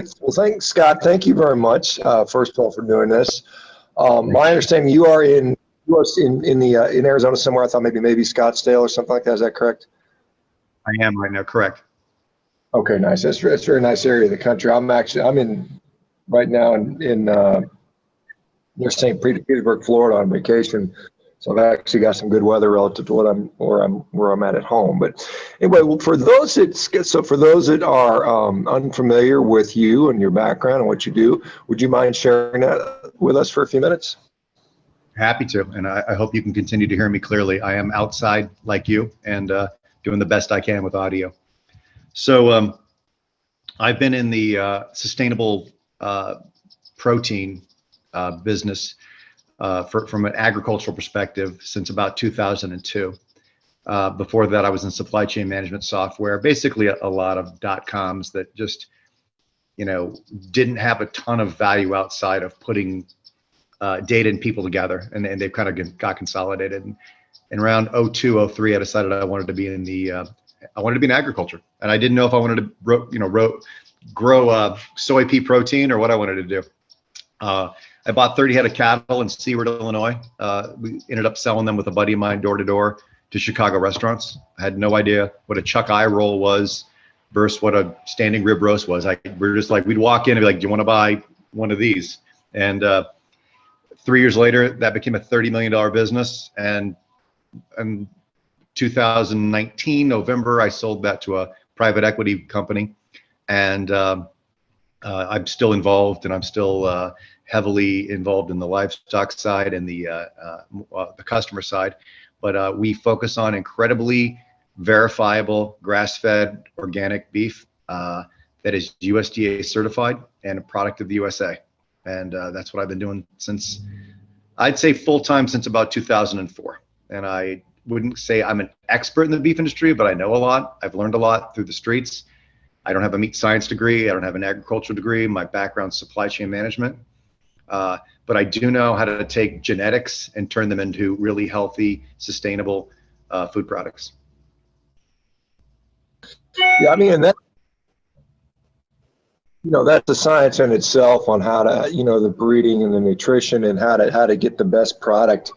great. Well, thanks, Scott. Thank you very much, first of all, for doing this. My understanding, you are in Arizona somewhere. I thought maybe Scottsdale or something like that. Is that correct? I am right now, correct. Okay, nice. That's a very nice area of the country. I'm right now in near St. Petersburg, Florida, on vacation. So I've actually got some good weather relative to where I'm at home. But anyway, well, for those that are unfamiliar with you and your background and what you do, would you mind sharing that with us for a few minutes? Happy to, and I hope you can continue to hear me clearly. I am outside like you and doing the best I can with audio. So I've been in the sustainable protein business from an agricultural perspective since about 2002. Before that, I was in supply chain management software, basically a lot of .coms that just, didn't have a ton of value outside of putting data and people together, and they've kind of got consolidated. And around 2002, 2003, I decided I wanted to be in agriculture, and I didn't know if I wanted to grow soy pea protein or what I wanted to do. I bought 30 head of cattle in Seward, Illinois. We ended up selling them with a buddy of mine door to door to Chicago restaurants. I had no idea what a chuck eye roll was versus what a standing rib roast was. We're just like, we'd walk in and be like, do you want to buy one of these? And 3 years later, that became a $30 million business. And in 2019, November, I sold that to a private equity company. And I'm still involved, and I'm still heavily involved in the livestock side and the customer side. But we focus on incredibly verifiable grass-fed organic beef that is USDA certified and a product of the USA. And that's what I've been doing since, I'd say full-time since about 2004. And I wouldn't say I'm an expert in the beef industry, but I know a lot. I've learned a lot through the streets. I don't have a meat science degree. I don't have an agricultural degree. My background's supply chain management. But I do know how to take genetics and turn them into really healthy, sustainable food products. Yeah, I mean, and that, that's the science in itself on how to, the breeding and the nutrition and how to get the best product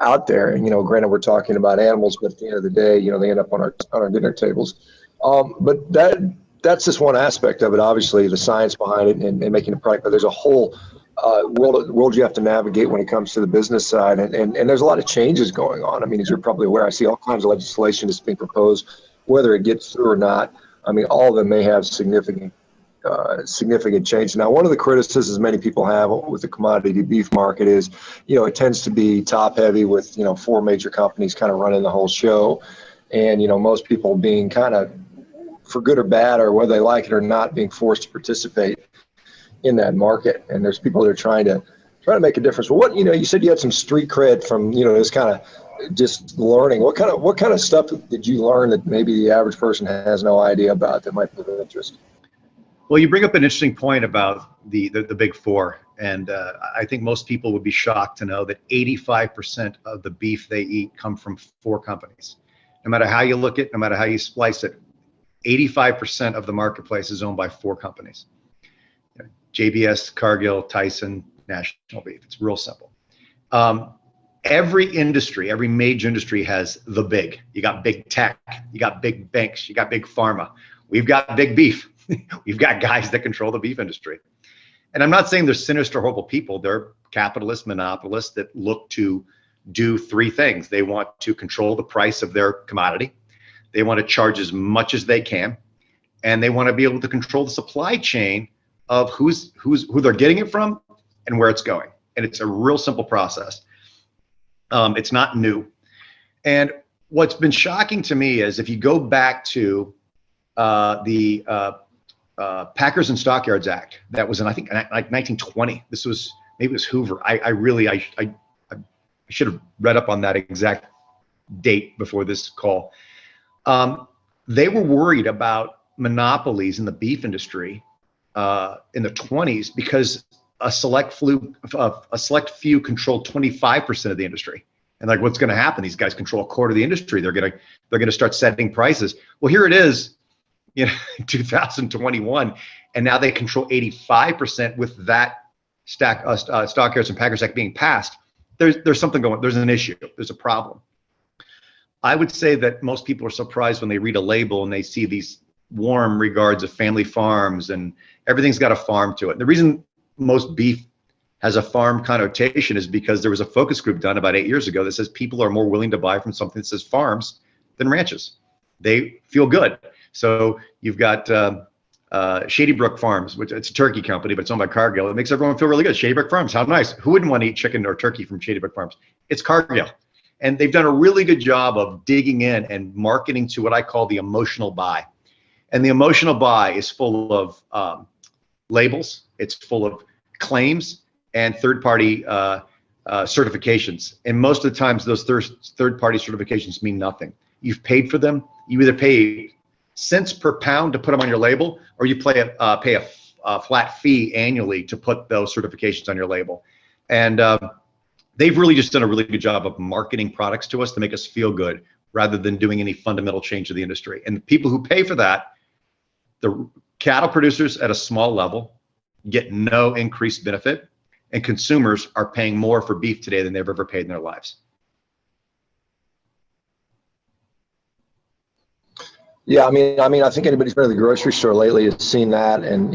out there. And, granted, we're talking about animals, but at the end of the day, they end up on our dinner tables. But that's just one aspect of it. Obviously, the science behind it and making the product, but there's a whole world you have to navigate when it comes to the business side, and there's a lot of changes going on. I mean, as you're probably aware, I see all kinds of legislation that's being proposed, whether it gets through or not. I mean, all of them may have significant change. Now, one of the criticisms many people have with the commodity beef market is, it tends to be top heavy with 4 major companies kind of running the whole show, and most people being kind of, for good or bad, or whether they like it or not, being forced to participate in that market. And there's people that are trying to make a difference. Well, what you said you had some street cred from this kind of just learning. What kind of stuff did you learn that maybe the average person has no idea about that might be of interest? Well, you bring up an interesting point about the big 4, and I think most people would be shocked to know that 85% of the beef they eat come from 4 companies. No matter how you look at it, no matter how you splice it, 85% of the marketplace is owned by 4 companies. JBS, Cargill, Tyson, National Beef. It's real simple. Every industry, every major industry has the big. You got big tech, you got big banks, you got big pharma. We've got big beef. We've got guys that control the beef industry. And I'm not saying they're sinister, horrible people. They're capitalists, monopolists that look to do 3 things. They want to control the price of their commodity. They want to charge as much as they can. And they want to be able to control the supply chain of who they're getting it from and where it's going. And it's a real simple process. It's not new. And what's been shocking to me is if you go back to the Packers and Stockyards Act, that was in, I think, like 1920. This was, maybe it was Hoover. I should have read up on that exact date before this call. They were worried about monopolies in the beef industry in the 20s because a select few controlled 25% of the industry. And like, what's going to happen? These guys control a quarter of the industry. They're going to start setting prices. Well, here it is. in 2021, and now they control 85% with that stock yards and packers act being passed. There's something going. There's an issue. There's a problem. I would say that most people are surprised when they read a label and they see these warm regards of family farms and everything's got a farm to it. And the reason most beef has a farm connotation is because there was a focus group done about 8 years ago that says people are more willing to buy from something that says farms than ranches. They feel good. So you've got Shady Brook Farms, which it's a turkey company, but it's owned by Cargill. It makes everyone feel really good. Shady Brook Farms, how nice. Who wouldn't want to eat chicken or turkey from Shady Brook Farms? It's Cargill. And they've done a really good job of digging in and marketing to what I call the emotional buy. And the emotional buy is full of labels. It's full of claims and third-party certifications. And most of the times, those third-party certifications mean nothing. You've paid for them. You either pay cents per pound to put them on your label, or you pay a flat fee annually to put those certifications on your label. And they've really just done a really good job of marketing products to us to make us feel good rather than doing any fundamental change to the industry. And the people who pay for that, the cattle producers at a small level, get no increased benefit, and consumers are paying more for beef today than they've ever paid in their lives. Yeah, I think anybody's been to the grocery store lately has seen that, and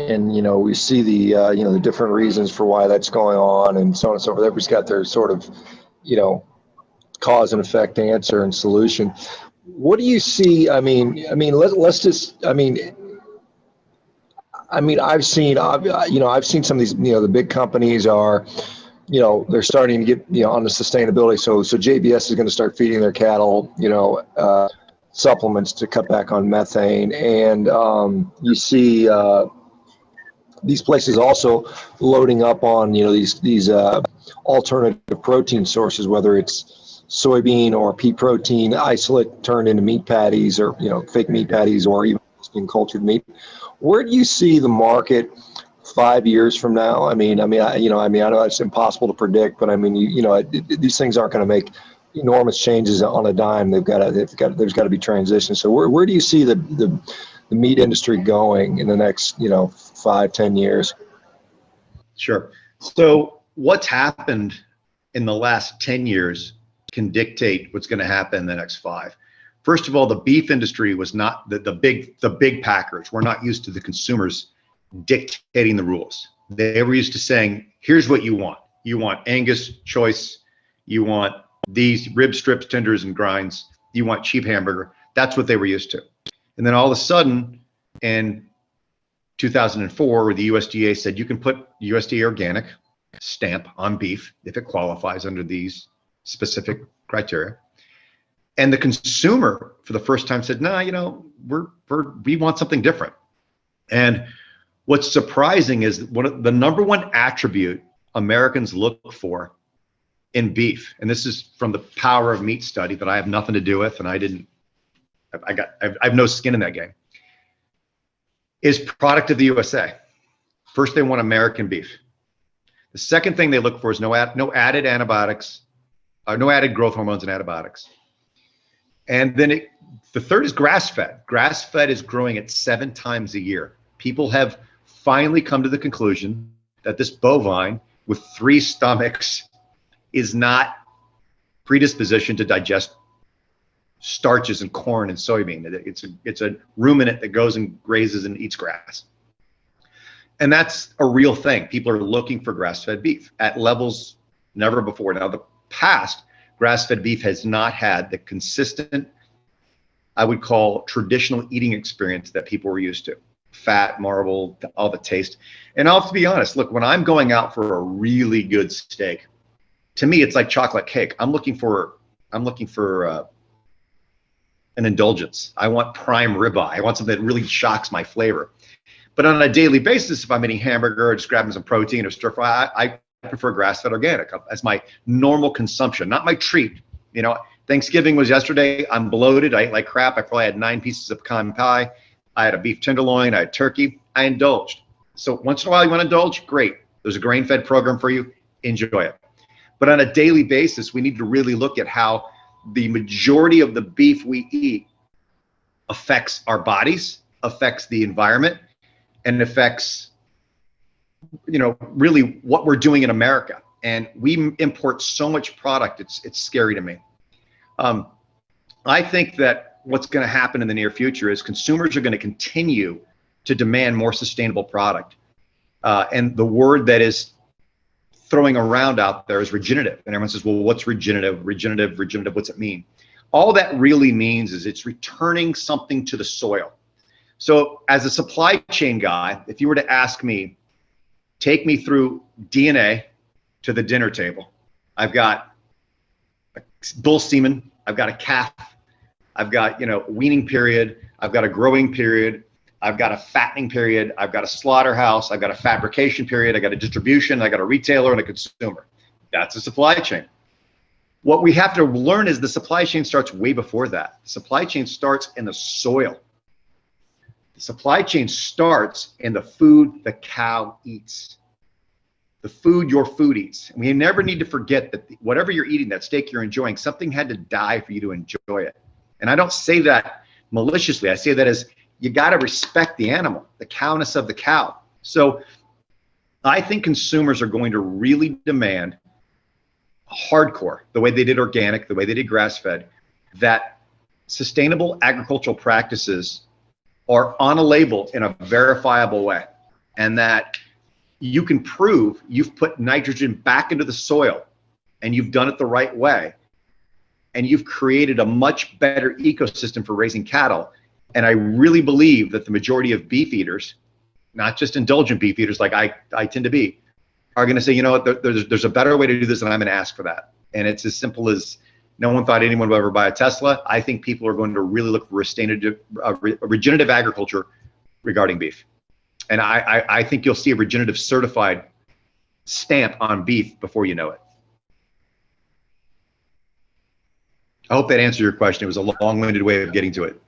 we see the the different reasons for why that's going on, and so on and so forth. Everybody's got their sort of cause and effect answer and solution. What do you see? Let's just. I've seen some of these. The big companies are. They're starting to get on the sustainability. So JBS is going to start feeding their cattle. Supplements to cut back on methane, and you see these places also loading up on these alternative protein sources, whether it's soybean or pea protein isolate turned into meat patties, or fake meat patties, or even cultured meat. Where do you see the market 5 years from now? I know it's impossible to predict, but these things aren't going to make enormous changes on a dime. There's got to be transition. So where do you see the meat industry going in the next 5-10 years? Sure. So what's happened in the last 10 years can dictate what's going to happen in the next 5. First of all, the beef industry was not the big packers. We're not used to the consumers dictating the rules. They were used to saying, here's what you want. You want Angus choice. You want these rib strips, tenders, and grinds. You want cheap hamburger. That's what they were used to. And then all of a sudden, in 2004, where the USDA said you can put USDA organic stamp on beef if it qualifies under these specific criteria. And the consumer, for the first time, said, no, we want something different. And what's surprising is the number one attribute Americans look for in beef, and this is from the Power of Meat study that I have nothing to do with, and I have no skin in that game, is product of the USA. First, they want American beef. The second thing they look for is no added antibiotics, no added growth hormones and antibiotics. And then the third is grass-fed. Grass-fed is growing at 7 times a year. People have finally come to the conclusion that this bovine with 3 stomachs is not predispositioned to digest starches and corn and soybean. It's a ruminant that goes and grazes and eats grass. And that's a real thing. People are looking for grass-fed beef at levels never before. Now, the past, grass-fed beef has not had the consistent, I would call, traditional eating experience that people were used to. Fat, marble, all the taste. And I'll have to be honest, look, when I'm going out for a really good steak, to me, it's like chocolate cake. I'm looking for an indulgence. I want prime ribeye. I want something that really shocks my flavor. But on a daily basis, if I'm eating hamburger or just grabbing some protein or stir fry, I prefer grass-fed organic as my normal consumption, not my treat. Thanksgiving was yesterday. I'm bloated. I ate like crap. I probably had 9 pieces of pecan pie. I had a beef tenderloin. I had turkey. I indulged. So once in a while you want to indulge? Great. There's a grain-fed program for you. Enjoy it. But on a daily basis, we need to really look at how the majority of the beef we eat affects our bodies affects the environment and affects, really what we're doing in America. And we import so much product, it's scary to me. I think that what's going to happen in the near future is consumers are going to continue to demand more sustainable product. And the word that is throwing around out there is regenerative. And everyone says, well, what's regenerative? Regenerative, what's it mean? All that really means is it's returning something to the soil. So as a supply chain guy, if you were to ask me, take me through DNA to the dinner table. I've got a bull semen, I've got a calf, I've got, weaning period, I've got a growing period, I've got a fattening period, I've got a slaughterhouse, I've got a fabrication period, I got a distribution, I got a retailer and a consumer. That's a supply chain. What we have to learn is the supply chain starts way before that. The supply chain starts in the soil. The supply chain starts in the food the cow eats. The food your food eats. And we never need to forget that whatever you're eating, that steak you're enjoying, something had to die for you to enjoy it. And I don't say that maliciously. I say that as you got to respect the animal, the cowness of the cow. So I think consumers are going to really demand hardcore, the way they did organic, the way they did grass-fed, that sustainable agricultural practices are on a label in a verifiable way, and that you can prove you've put nitrogen back into the soil and you've done it the right way, and you've created a much better ecosystem for raising cattle. And I really believe that the majority of beef eaters, not just indulgent beef eaters like I tend to be, are going to say, you know what, there's a better way to do this, and I'm going to ask for that. And it's as simple as, no one thought anyone would ever buy a Tesla. I think people are going to really look for regenerative agriculture regarding beef. And I think you'll see a regenerative certified stamp on beef before you know it. I hope that answered your question. It was a long-winded way of getting to it.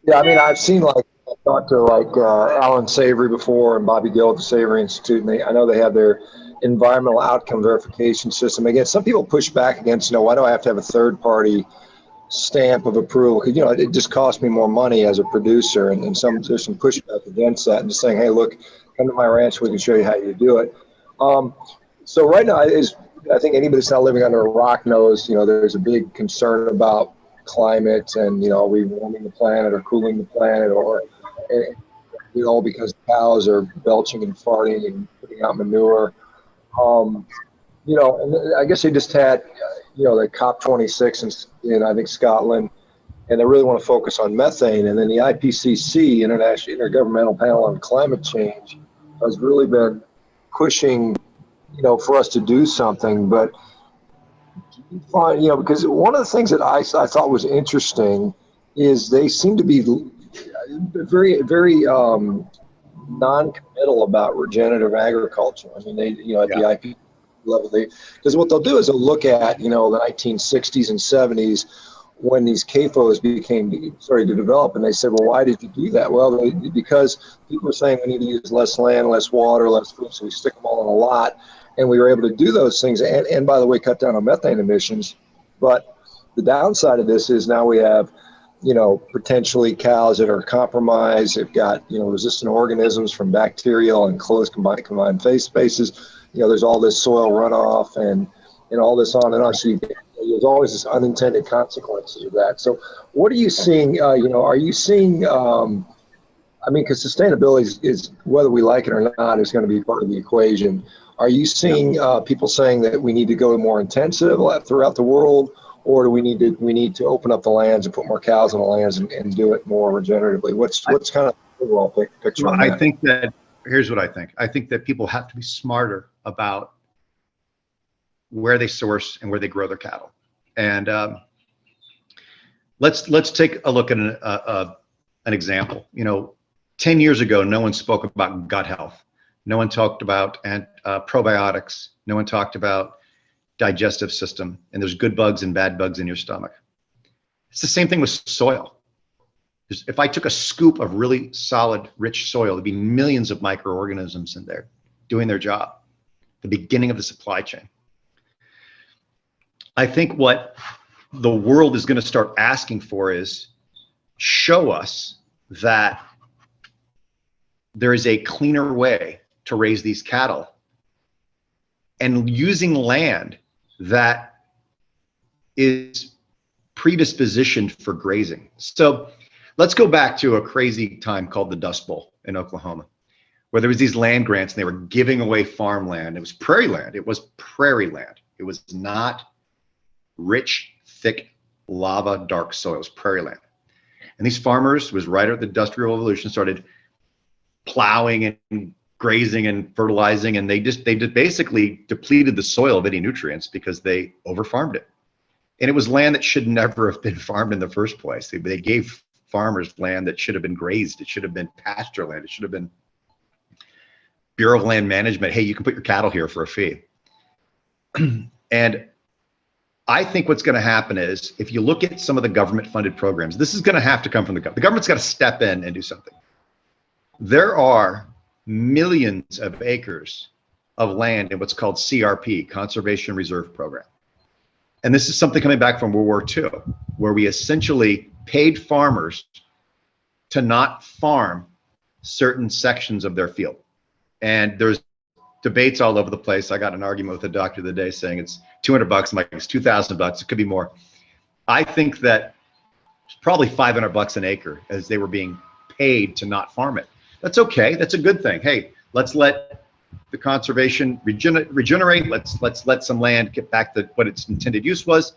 Yeah, I mean, I've seen, like, I've talked to Alan Savory before and Bobby Gill at the Savory Institute, and I know they have their environmental outcome verification system. Again, some people push back against, why do I have to have a third-party stamp of approval? Because, it just costs me more money as a producer, and there's some pushback against that, and just saying, hey, look, come to my ranch, we can show you how you do it. So right now, I think anybody that's not living under a rock knows, there's a big concern about climate and, are we warming the planet or cooling the planet, or, because cows are belching and farting and putting out manure. And I guess they just had, the COP26 in I think Scotland, and they really want to focus on methane. And then the IPCC, International Intergovernmental Panel on Climate Change, has really been pushing, for us to do something. But do you find, because one of the things that I thought was interesting is they seem to be very, very non-committal about regenerative agriculture. I mean, they, at the IP level, because what they'll do is they'll look at, the 1960s and 70s when these CAFOs started to develop, and they said, well, why did you do that? Well, because people were saying we need to use less land, less water, less food, so we stick them all in a lot, and we were able to do those things, and by the way, cut down on methane emissions. But the downside of this is now we have, potentially cows that are compromised. They've got, resistant organisms from bacterial and closed combined phase spaces. There's all this soil runoff and all this on and on. So there's always this unintended consequences of that. So what are you seeing? Are you seeing, because sustainability is, whether we like it or not, is going to be part of the equation. Are you seeing people saying that we need to go more intensive throughout the world? Or do we need to open up the lands and put more cows on the lands and do it more regeneratively? What's kind of the overall picture? Well, I think that, here's what I think. I think that people have to be smarter about where they source and where they grow their cattle. And let's take a look at an example. 10 years ago, no one spoke about gut health. No one talked about probiotics. No one talked about digestive system, and there's good bugs and bad bugs in your stomach. It's the same thing with soil. If I took a scoop of really solid, rich soil, there'd be millions of microorganisms in there doing their job. The beginning of the supply chain. I think what the world is going to start asking for is, show us that there is a cleaner way to raise these cattle and using land that is predispositioned for grazing. So let's go back to a crazy time called the Dust Bowl in Oklahoma, where there was these land grants and they were giving away farmland. It was prairie land. It was prairie land. It was not rich, thick, lava, dark soil. It was prairie land. And these farmers, was right at the Industrial Revolution, started plowing and grazing and fertilizing, and they basically depleted the soil of any nutrients because they overfarmed it. And it was land that should never have been farmed in the first place. They gave farmers land that should have been grazed. It should have been pasture land. It should have been Bureau of Land Management. Hey, you can put your cattle here for a fee. And I think what's going to happen is, if you look at some of the government funded programs, this is going to have to come from the government. The government's got to step in and do something. There are millions of acres of land in what's called CRP, Conservation Reserve Program. And this is something coming back from World War II, where we essentially paid farmers to not farm certain sections of their field. And there's debates all over the place. I got an argument with a doctor the other day saying it's $200. I'm like, it's $2,000. It could be more. I think that it's probably $500 an acre as they were being paid to not farm it. That's okay. That's a good thing. Hey, let's let the conservation regenerate. Let's let some land get back to what its intended use was.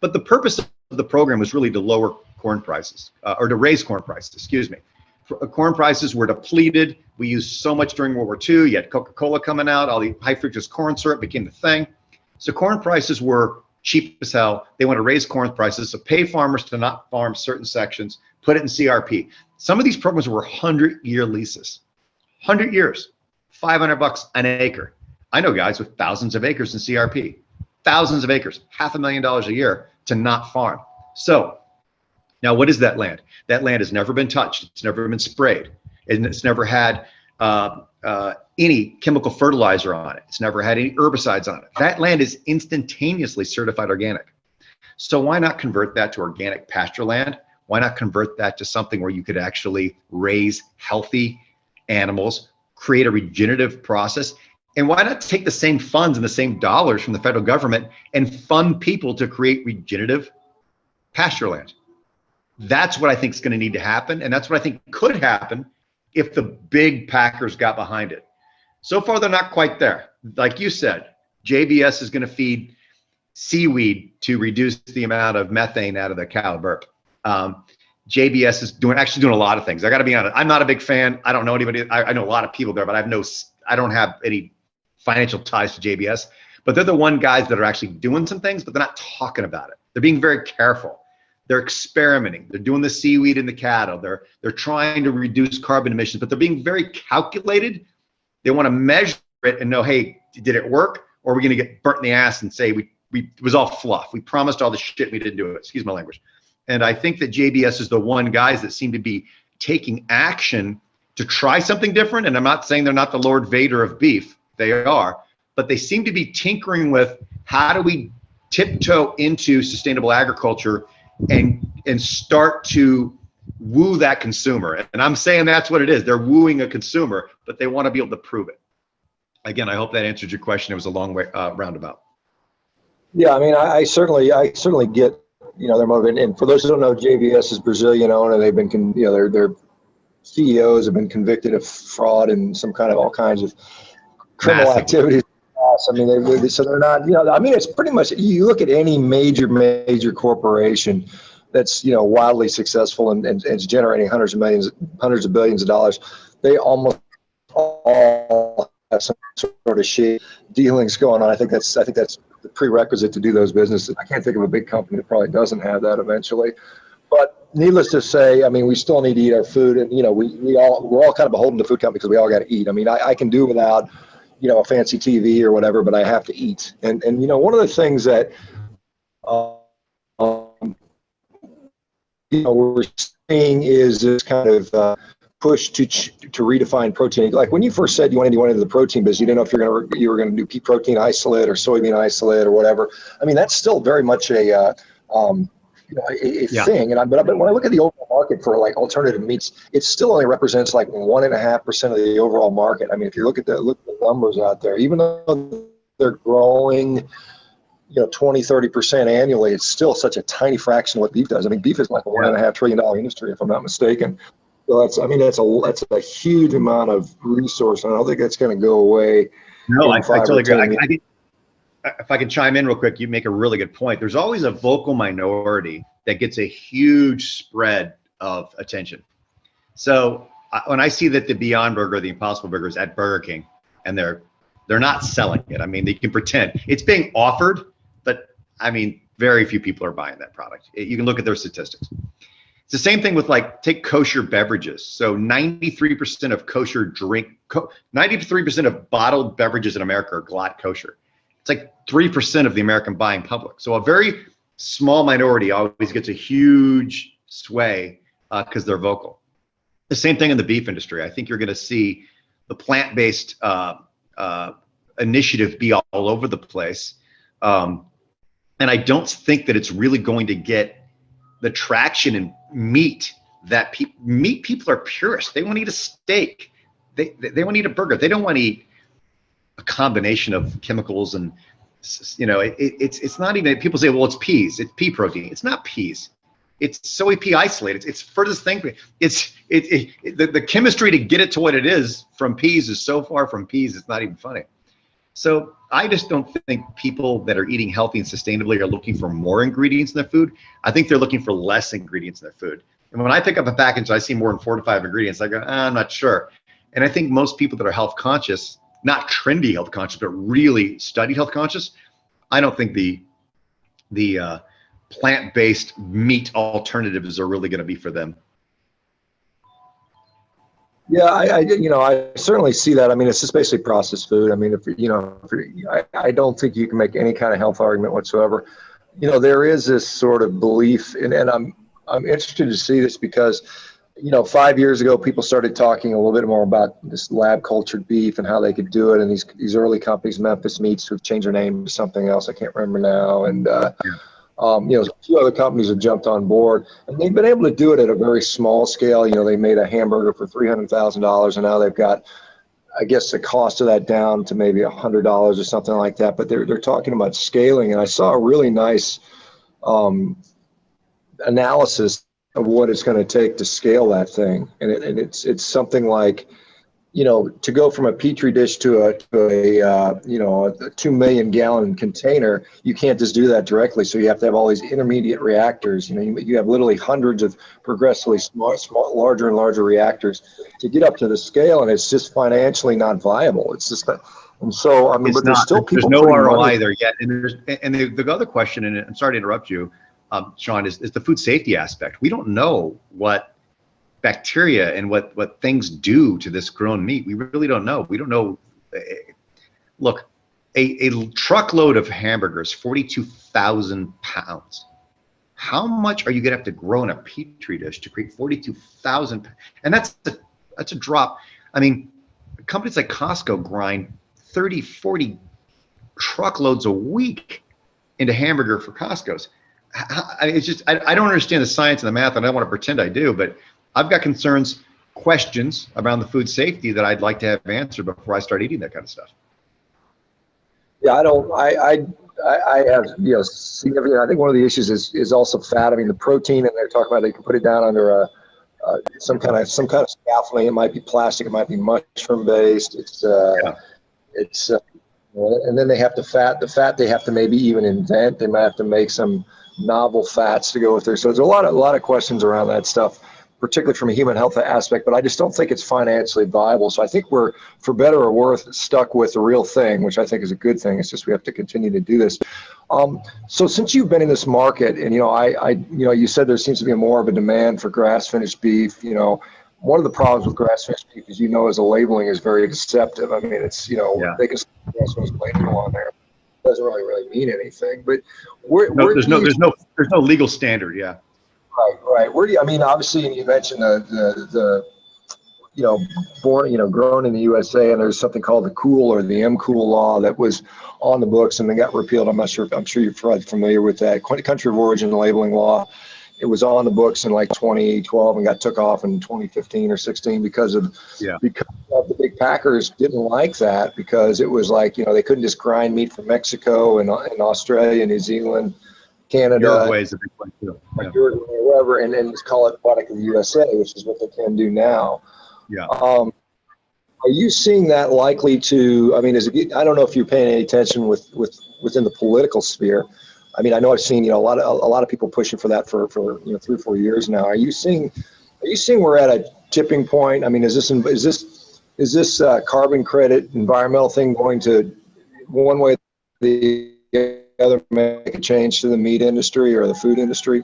But the purpose of the program was really to lower corn prices, or to raise corn prices, excuse me. Corn prices were depleted. We used so much during World War II. You had Coca-Cola coming out. All the high fructose corn syrup became the thing. So corn prices were cheap as hell. They want to raise corn prices, so pay farmers to not farm certain sections, put it in CRP. Some of these programs were 100-year leases. 100 years, $500 an acre. I know guys with thousands of acres in CRP, thousands of acres, $500,000 a year to not farm. So now what is that land? That land has never been touched. It's never been sprayed. And it's never had any chemical fertilizer on it. It's never had any herbicides on it. That land is instantaneously certified organic. So why not convert that to organic pasture land? Why not convert that to something where you could actually raise healthy animals, create a regenerative process? And why not take the same funds and the same dollars from the federal government and fund people to create regenerative pasture land? That's what I think is going to need to happen. And that's what I think could happen if the big packers got behind it. So far, they're not quite there. Like you said, JBS is going to feed seaweed to reduce the amount of methane out of the cow burp. JBS is actually doing a lot of things. I got to be honest. I'm not a big fan. I don't know anybody. I know a lot of people there, but I don't have any financial ties to JBS. But they're the one guys that are actually doing some things, but they're not talking about it. They're being very careful. They're experimenting. They're doing the seaweed in the cattle. They're trying to reduce carbon emissions, but they're being very calculated. They want to measure it and know, hey, did it work? Or are we going to get burnt in the ass and say it was all fluff? We promised all the shit, we didn't do it. Excuse my language. And I think that JBS is the one guys that seem to be taking action to try something different. And I'm not saying they're not the Lord Vader of beef. They are. But they seem to be tinkering with, how do we tiptoe into sustainable agriculture and start to woo that consumer? And I'm saying that's what it is. They're wooing a consumer, but they want to be able to prove it. Again, I hope that answered your question. It was a long way roundabout. Yeah, I mean, I certainly get, their motive. And for those who don't know, JBS is Brazilian owned, and they've been, their CEOs have been convicted of fraud and all kinds of criminal activities. I mean, so they're not, I mean, it's pretty much, you look at any major corporation that's, wildly successful and it's generating hundreds of billions of dollars. They almost all have some sort of shady dealings going on. I think that's the prerequisite to do those businesses. I can't think of a big company that probably doesn't have that eventually. But needless to say, I mean, we still need to eat our food, and we're all kind of beholden to food companies because we all got to eat. I mean, I can do without a fancy TV or whatever, but I have to eat. And one of the things that we're seeing is this kind of push to redefine protein. Like when you first said you went into the protein business, you didn't know if you were going to do pea protein isolate or soybean isolate or whatever. I mean, that's still very much a a Yeah. thing. But when I look at the overall market for like alternative meats, it still only represents like 1.5% of the overall market. I mean, if you look at the numbers out there, even though they're growing, 20-30% annually, it's still such a tiny fraction of what beef does. I mean, beef is like a $1.5 trillion industry, if I'm not mistaken. So that's a huge amount of resource. I don't think that's going to go away. No, I 5 totally or 10 agree. If I can chime in real quick, you make a really good point. There's always a vocal minority that gets a huge spread of attention. So when I see that the Beyond Burger, the Impossible Burger is at Burger King, and they're not selling it. I mean, they can pretend it's being offered, but I mean, very few people are buying that product. You can look at their statistics. It's the same thing with take kosher beverages. So 93% of 93% of bottled beverages in America are GLOT kosher. It's like 3% of the American buying public. So a very small minority always gets a huge sway because they're vocal. The same thing in the beef industry. I think you're going to see the plant-based initiative be all over the place. And I don't think that it's really going to get the traction in meat that meat people are purists. They want to eat a steak. They want to eat a burger. They don't want to eat a combination of chemicals and, it's not even, people say, well, it's peas. It's pea protein. It's not peas. It's soy pea isolate. It's furthest thing. The chemistry to get it to what it is from peas is so far from peas, it's not even funny. So I just don't think people that are eating healthy and sustainably are looking for more ingredients in their food. I think they're looking for less ingredients in their food. And when I pick up a package, I see more than 4 to 5 ingredients. I go, I'm not sure. And I think most people that are health conscious, not trendy health conscious, but really studied health conscious, I don't think the plant-based meat alternatives are really going to be for them. Yeah, I certainly see that. I mean, it's just basically processed food. I mean, I don't think you can make any kind of health argument whatsoever. There is this sort of belief, and I'm interested to see this because, 5 years ago, people started talking a little bit more about this lab cultured beef and how they could do it. And these early companies, Memphis Meats, who've changed their name to something else, I can't remember now. And, a few other companies have jumped on board, and they've been able to do it at a very small scale. They made a hamburger for $300,000, and now they've got, I guess, the cost of that down to maybe $100 or something like that. But they're talking about scaling, and I saw a really nice analysis of what it's going to take to scale that thing, and it's something like, to go from a petri dish to a 2 million gallon container, you can't just do that directly. So you have to have all these intermediate reactors. You have literally hundreds of progressively larger and larger reactors to get up to the scale, and it's just financially not viable. It's just that. And so, I mean, but there's still people. There's no ROI there yet. And the other question, and I'm sorry to interrupt you, Sean, is the food safety aspect. We don't know what bacteria and what things do to this grown meat. We really don't know. We don't know. Look, a truckload of hamburgers, 42,000 pounds. How much are you going to have to grow in a petri dish to create 42,000? And that's a drop. I mean, companies like Costco grind 30, 40 truckloads a week into hamburger for Costco's. It's just, I don't understand the science and the math, and I don't want to pretend I do, but I've got questions around the food safety that I'd like to have answered before I start eating that kind of stuff. Yeah, I have, significant. I think one of the issues is also fat. I mean, the protein, and they're talking about they can put it down under some kind of scaffolding. It might be plastic, it might be mushroom based. And then they have the fat they have to maybe even invent. They might have to make some novel fats to go with there. So there's a lot of questions around that stuff, particularly from a human health aspect, but I just don't think it's financially viable. So I think we're, for better or worse, stuck with the real thing, which I think is a good thing. It's just we have to continue to do this. So since you've been in this market, and you said there seems to be more of a demand for grass-finished beef. One of the problems with grass-finished beef, as you know, is the labeling is very deceptive. I mean, it's they can say grass-finished label on there. It doesn't really mean anything. But there's no legal standard. Yeah. Right. Where do you? I mean, obviously, you mentioned the grown in the USA, and there's something called the Cool or the M-Cool law that was on the books and then got repealed. I'm sure you're familiar with that. Country of origin labeling law. It was on the books in like 2012 and got took off in 2015 or 16 because of the big packers didn't like that, because it was like, they couldn't just grind meat from Mexico and Australia, New Zealand, Canada, Uruguay is a big one too. like Uruguay or whatever, and then just call it product of the USA, which is what they can do now. Yeah. Are you seeing that likely to? I mean, I don't know if you're paying any attention within the political sphere. I mean, I know I've seen a lot of people pushing for that for 3 or 4 years now. Are you seeing we're at a tipping point? I mean, is this carbon credit environmental thing going to, one way or the other, make a change to the meat industry or the food industry?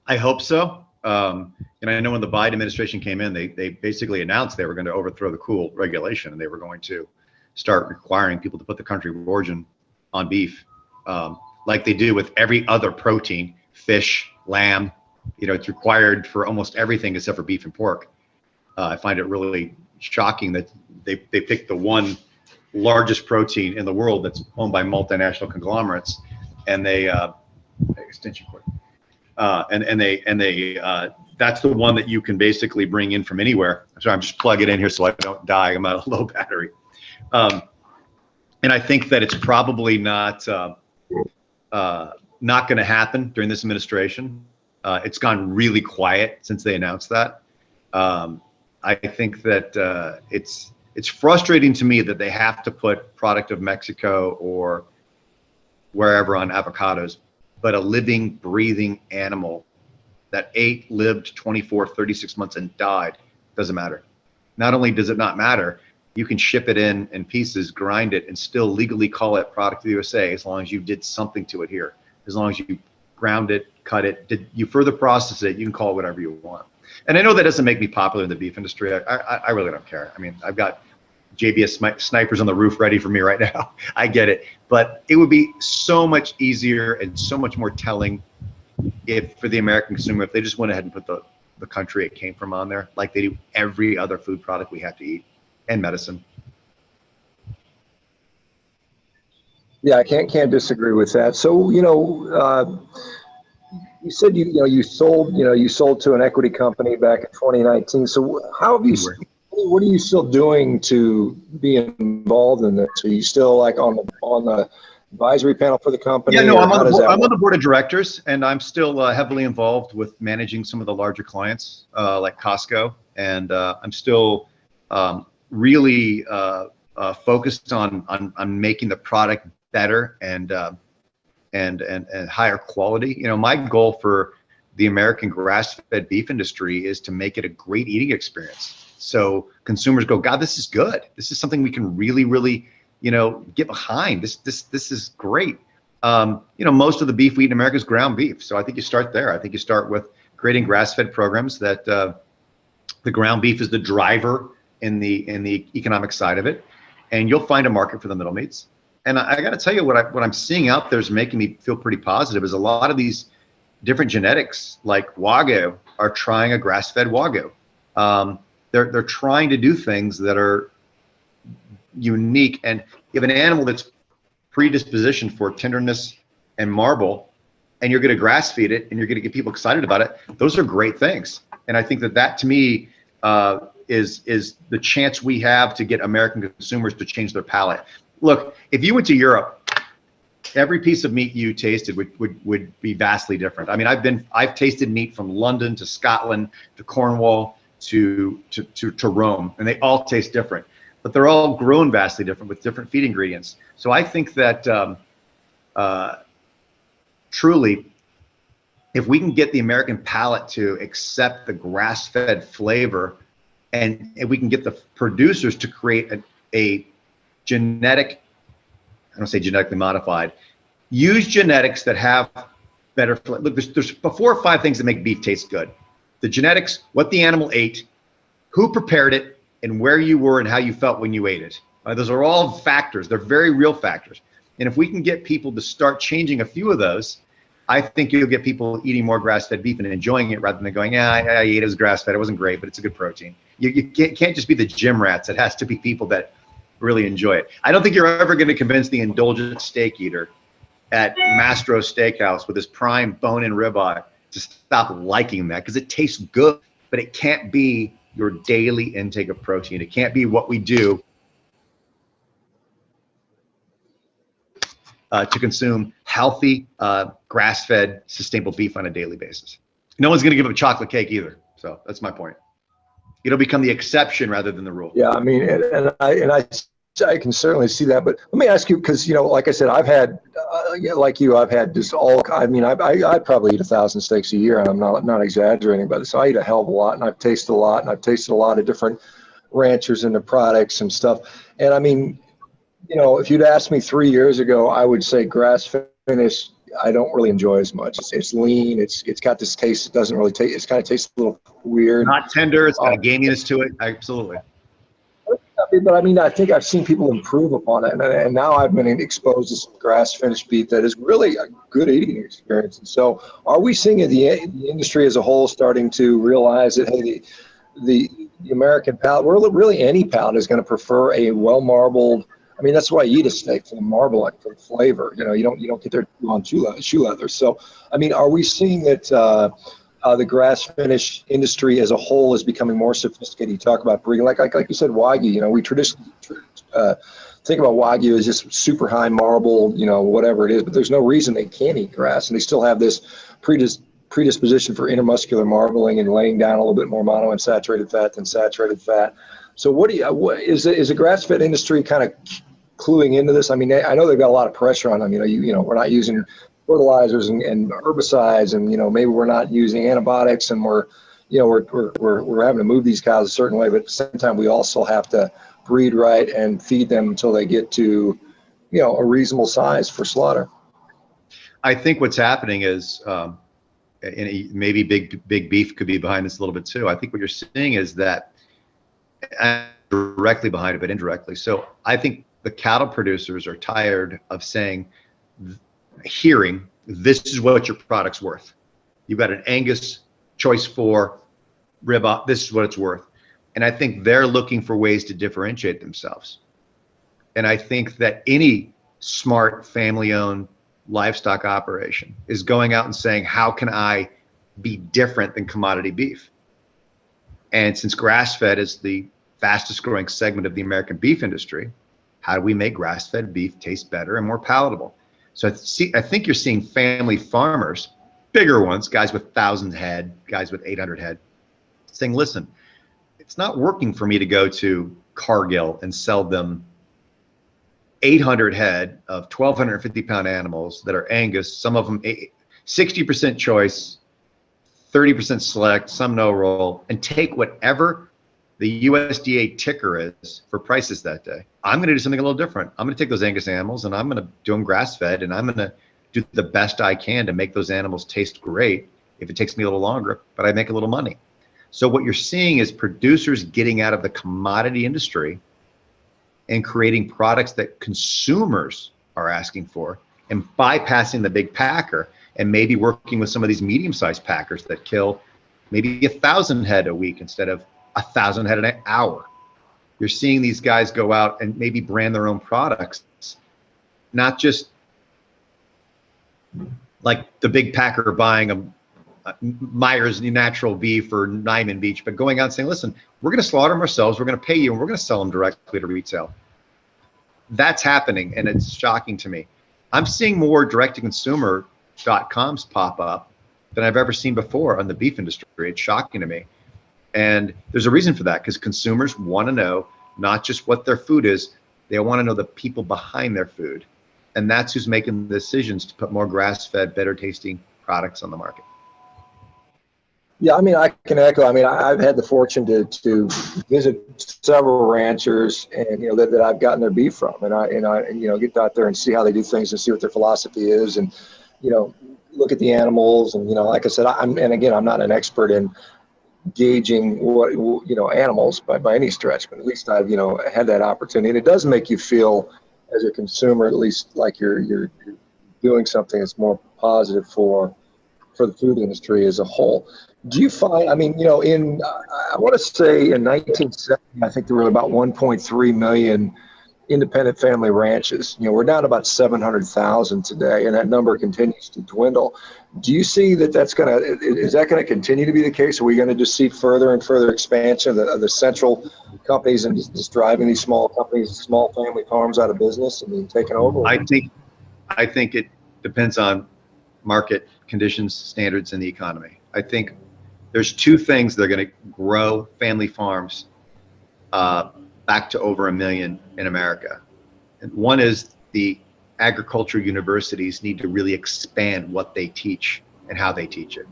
I hope so. And I know when the Biden administration came in, they basically announced they were going to overthrow the Cool regulation, and they were going to start requiring people to put the country of origin on beef, like they do with every other protein, fish, lamb. It's required for almost everything except for beef and pork. I find it really shocking that they picked the one largest protein in the world that's owned by multinational conglomerates, and they extension cord. That's the one that you can basically bring in from anywhere. So I'm just plug it in here so I don't die. I'm at a low battery. And I think that it's probably not going to happen during this administration. It's gone really quiet since they announced that. I think that it's frustrating to me that they have to put product of Mexico or wherever on avocados, but a living, breathing animal that lived 24, 36 months and died doesn't matter. Not only does it not matter, you can ship it in pieces, grind it, and still legally call it product of the USA as long as you did something to it here. As long as you ground it, cut it, you further process it, you can call it whatever you want. And I know that doesn't make me popular in the beef industry. I really don't care. I mean, I've got JBS snipers on the roof ready for me right now. I get it. But it would be so much easier and so much more telling for the American consumer if they just went ahead and put the country it came from on there, like they do every other food product we have to eat, and medicine. Yeah, I can't disagree with that. So, you said you sold to an equity company back in 2019. So how have you? What are you still doing to be involved in this? Are you still like on the advisory panel for the company? Yeah, no, I'm on the board of directors, and I'm still heavily involved with managing some of the larger clients like Costco, and I'm still really focused on making the product better and higher quality. My goal for the American grass-fed beef industry is to make it a great eating experience. So consumers go, God, this is good. This is something we can really, really, get behind. This is great. Most of the beef we eat in America is ground beef. So I think you start there. I think you start with creating grass-fed programs that the ground beef is the driver in the economic side of it, and you'll find a market for the middle meats. And I got to tell you, what I'm seeing out there is making me feel pretty positive. Is a lot of these different genetics, like Wagyu, are trying a grass-fed Wagyu. They're trying to do things that are unique, and you have an animal that's predispositioned for tenderness and marble, and you're going to grass feed it, and you're going to get people excited about it. Those are great things, and I think that to me is the chance we have to get American consumers to change their palate. Look, if you went to Europe, every piece of meat you tasted would be vastly different. I mean, I've tasted meat from London to Scotland to Cornwall to Rome, and they all taste different, but they're all grown vastly different with different feed ingredients. So I think that truly, if we can get the American palate to accept the grass-fed flavor, and if we can get the producers to create a genetic, I don't say genetically modified, use genetics that have better, look, there's 4 or 5 things that make beef taste good. The genetics, what the animal ate, who prepared it, and where you were and how you felt when you ate it. Those are all factors. They're very real factors. And if we can get people to start changing a few of those, I think you'll get people eating more grass-fed beef and enjoying it rather than going, yeah, I ate it as grass-fed. It wasn't great, but it's a good protein. You can't just be the gym rats. It has to be people that really enjoy it. I don't think you're ever going to convince the indulgent steak eater at Mastro Steakhouse with his prime bone-in ribeye to stop liking that, because it tastes good, but it can't be your daily intake of protein. It can't be what we do to consume healthy, grass-fed, sustainable beef on a daily basis. No one's going to give up chocolate cake either. So that's my point. It'll become the exception rather than the rule. Yeah, I mean, I can certainly see that. But let me ask you, because, like I said, I've had, like you, I've had just I probably eat 1,000 steaks a year, and I'm not exaggerating, but so I eat a hell of a lot, and I've tasted a lot, and I've tasted a lot of different ranchers and their products and stuff. And I mean, if you'd asked me 3 years ago, I would say grass finish, I don't really enjoy as much. It's lean. It's got this taste. It doesn't really taste. It's kind of tastes a little weird. Not tender. It's got a gaminess to it. Absolutely. But I mean, I think I've seen people improve upon it, and now I've been exposed to some grass finished beef that is really a good eating experience. And so, are we seeing the industry as a whole starting to realize that, hey, the American palate, really any palate, is going to prefer a well marbled. I mean, that's why you eat a steak, for the marbling, for the flavor. You don't get there on shoe leather. So, I mean, are we seeing that the grass finish industry as a whole is becoming more sophisticated? You talk about breeding, like you said, Wagyu. We traditionally think about Wagyu as just super high marble, whatever it is. But there's no reason they can't eat grass, and they still have this predisposition for intermuscular marbling and laying down a little bit more monounsaturated fat than saturated fat. So, what is the grass-fed industry kind of cluing into this? I mean, I know they've got a lot of pressure on them. We're not using fertilizers and herbicides, and maybe we're not using antibiotics, and we're having to move these cows a certain way. But at the same time, we also have to breed right and feed them until they get to a reasonable size for slaughter. I think what's happening is, and maybe big beef could be behind this a little bit too. I think what you're seeing is that, directly behind it, but indirectly. So I think the cattle producers are tired of hearing, this is what your product's worth. You've got an Angus choice 4 ribeye, this is what it's worth. And I think they're looking for ways to differentiate themselves. And I think that any smart family-owned livestock operation is going out and saying, how can I be different than commodity beef? And since grass-fed is the fastest growing segment of the American beef industry, how do we make grass-fed beef taste better and more palatable? So I think you're seeing family farmers, bigger ones, guys with 1,000 head, guys with 800 head, saying, listen, it's not working for me to go to Cargill and sell them 800 head of 1,250-pound animals that are Angus, some of them 60% choice, 30% select, some no roll, and take whatever the USDA ticker is for prices that day. I'm going to do something a little different. I'm going to take those Angus animals and I'm going to do them grass-fed, and I'm going to do the best I can to make those animals taste great. If it takes me a little longer, but I make a little money. So what you're seeing is producers getting out of the commodity industry and creating products that consumers are asking for, and bypassing the big packer, and maybe working with some of these medium-sized packers that kill maybe 1,000 head a week instead of 1,000 head an hour. You're seeing these guys go out and maybe brand their own products, not just like the big packer buying a Myers Natural Beef or Nyman Beach, but going out and saying, listen, we're going to slaughter them ourselves, we're going to pay you, and we're going to sell them directly to retail. That's happening, and it's shocking to me. I'm seeing more direct-to-consumer.coms pop up than I've ever seen before on the beef industry. It's shocking to me. And there's a reason for that, because consumers want to know not just what their food is, they want to know the people behind their food. And that's who's making the decisions to put more grass-fed, better-tasting products on the market. Yeah, I mean, I can echo. I mean, I've had the fortune to visit several ranchers, and that I've gotten their beef from, and I get out there and see how they do things and see what their philosophy is, and look at the animals, and like I said, I'm not an expert in gauging what animals by any stretch, but at least I've had that opportunity, and it does make you feel as a consumer, at least, like you're doing something that's more positive for the food industry as a whole. Do you find, I mean, I want to say in 1970, I think there were about 1.3 million independent family ranches. We're down to about 700,000 today, and that number continues to dwindle. Do you see that is that going to continue to be the case? Are we going to just see further and further expansion of the central companies and just driving these small companies, small family farms out of business and being taken over? I think it depends on market conditions, standards, and the economy. I think there's two things that are going to grow family farms back to over 1 million in America. And one is the agriculture universities need to really expand what they teach and how they teach it.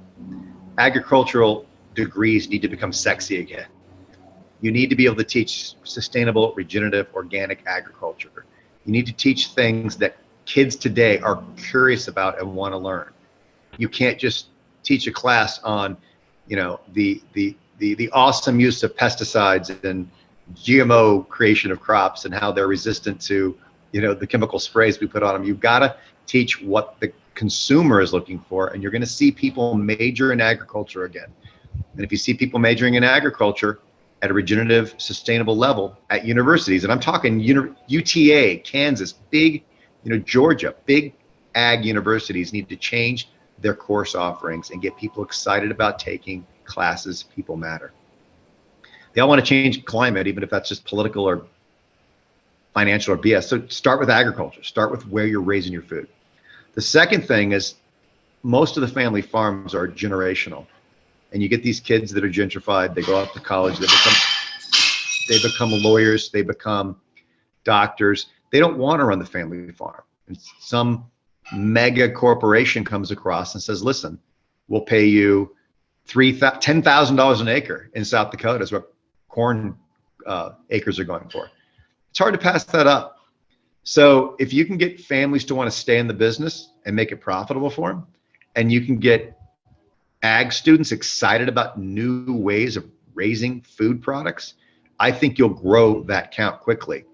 Agricultural degrees need to become sexy again. You need to be able to teach sustainable, regenerative, organic agriculture. You need to teach things that kids today are curious about and want to learn. You can't just teach a class on, the awesome use of pesticides and GMO creation of crops and how they're resistant to, the chemical sprays we put on them. You've got to teach what the consumer is looking for, and you're going to see people major in agriculture again. And if you see people majoring in agriculture at a regenerative, sustainable level at universities, and I'm talking UTA, Kansas, big, Georgia, big ag universities need to change their course offerings and get people excited about taking classes. People matter. They all want to change climate, even if that's just political or financial or BS. So start with agriculture. Start with where you're raising your food. The second thing is most of the family farms are generational. And you get these kids that are gentrified. They go off to college. They become lawyers. They become doctors. They don't want to run the family farm. And some mega corporation comes across and says, listen, we'll pay you $10,000 an acre in South Dakota is what corn acres are going for. It's hard to pass that up. So if you can get families to want to stay in the business and make it profitable for them, and you can get ag students excited about new ways of raising food products, I think you'll grow that count quickly.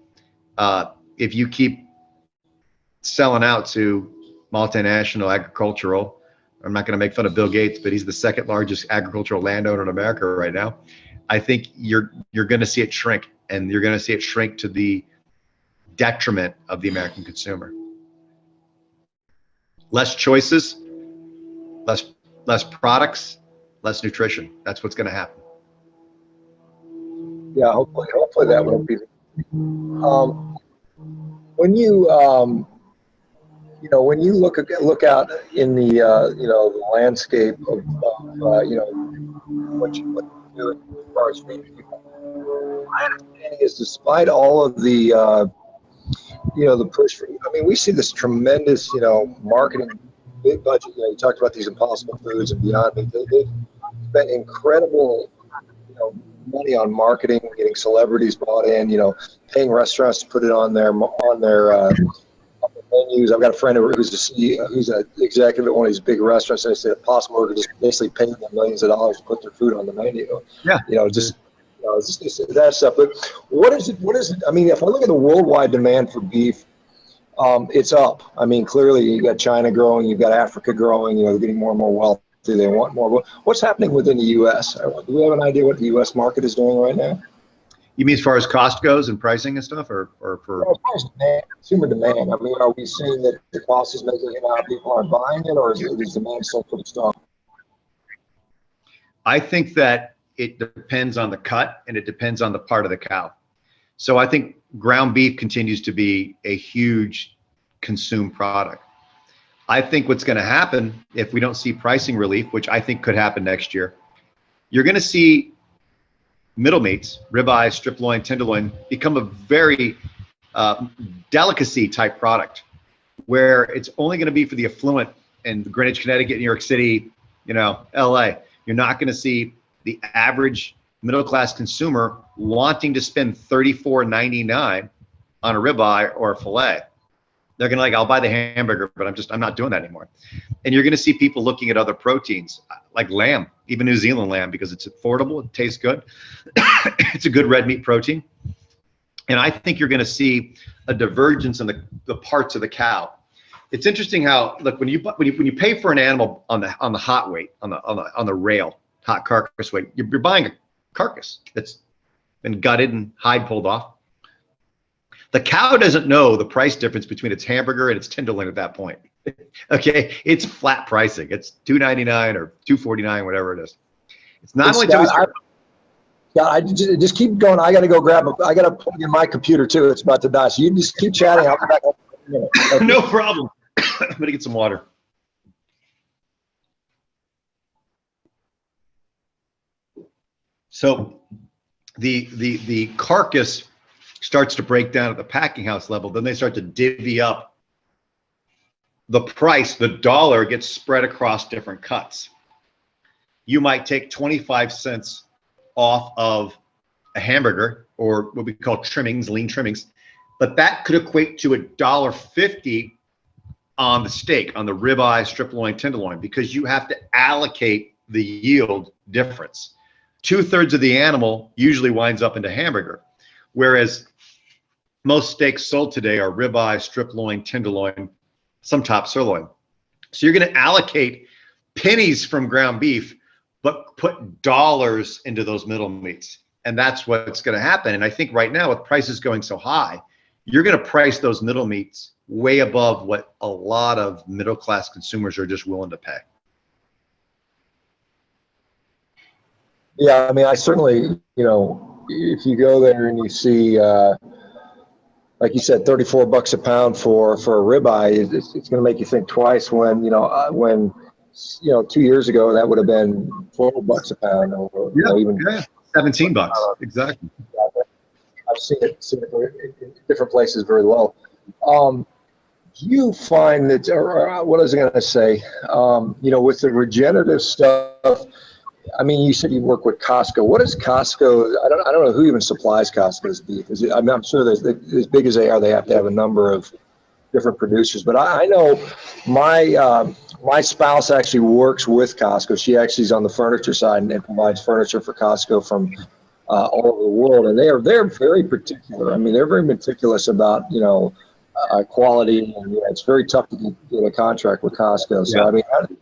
If you keep selling out to multinational agricultural, I'm not going to make fun of Bill Gates, but he's the second largest agricultural landowner in America right now. I think you're going to see it shrink, and you're going to see it shrink to the detriment of the American consumer. Less choices, less products, less nutrition. That's what's going to happen. Yeah, hopefully that won't be. When you when you look out in the the landscape of what you do as far as feeding people, my understanding is despite all of the the push for, we see this tremendous marketing big budget. You talked about these Impossible Foods and Beyond Meat. They've spent incredible money on marketing, getting celebrities brought in, paying restaurants to put it on their menus. I've got a friend who's a CEO, who's an executive at one of these big restaurants, and they said possible to just basically pay them millions of dollars to put their food on the menu. Yeah. Just that stuff. But what is it? If I look at the worldwide demand for beef, it's up. Clearly you got China growing, you've got Africa growing, they're getting more and more wealthy. They want more. What's happening within the U.S.? Do we have an idea what the U.S. market is doing right now? You mean as far as cost goes and pricing and stuff, or for? As far as demand, consumer demand. Are we seeing that the cost is making it out, people aren't buying it, or is demand still pretty strong? I think that it depends on the cut and it depends on the part of the cow. So I think ground beef continues to be a huge consumed product. I think what's going to happen if we don't see pricing relief, which I think could happen next year, you're going to see middle meats, ribeye, strip loin, tenderloin, become a very delicacy type product where it's only going to be for the affluent in Greenwich, Connecticut, New York City, LA. You're not going to see the average middle class consumer wanting to spend $34.99 on a ribeye or a filet. They're going to I'll buy the hamburger, but I'm not doing that anymore. And you're going to see people looking at other proteins like lamb, even New Zealand lamb, because it's affordable, it tastes good. It's a good red meat protein. And I think you're going to see a divergence in the parts of the cow. it's interesting how, look, when you pay for an animal on the hot weight, on the rail, hot carcass weight, you're buying a carcass that's been gutted and hide pulled off. The cow doesn't know the price difference between its hamburger and its tenderloin at that point. Okay, it's flat pricing. It's $2.99 or $2.49, whatever it is. It's not only I just keep going. I got to go I got to plug in my computer too. It's about to die. So you just keep chatting. I'll be back up in a minute. Okay. No problem. I'm gonna get some water. So the carcass starts to break down at the packing house level. Then they start to divvy up the price. The dollar gets spread across different cuts. You might take 25 cents off of a hamburger, or what we call trimmings, lean trimmings, but that could equate to $1.50 on the steak, on the ribeye, strip loin, tenderloin, because you have to allocate the yield difference. 2/3 of the animal usually winds up into hamburger, whereas most steaks sold today are ribeye, strip loin, tenderloin, some top sirloin. So you're going to allocate pennies from ground beef, but put dollars into those middle meats. And that's what's going to happen. And I think right now, with prices going so high, you're going to price those middle meats way above what a lot of middle-class consumers are just willing to pay. Yeah, I mean, I certainly, if you go there and you see, like you said, $34 a pound for a ribeye, it's going to make you think twice when 2 years ago that would have been $12 a pound, or even $17. Exactly. I've seen it in different places very low. Do you find that, or what was I going to say? With the regenerative stuff, I mean, you said you work with Costco. What is Costco? I don't know who even supplies Costco's beef. I'm sure there's, as big as they are, they have to have a number of different producers. But I know my spouse actually works with Costco. She actually is on the furniture side and provides furniture for Costco from all over the world. And they're very particular. I mean, they're very meticulous about quality, and it's very tough to get a contract with Costco. So I mean, how do you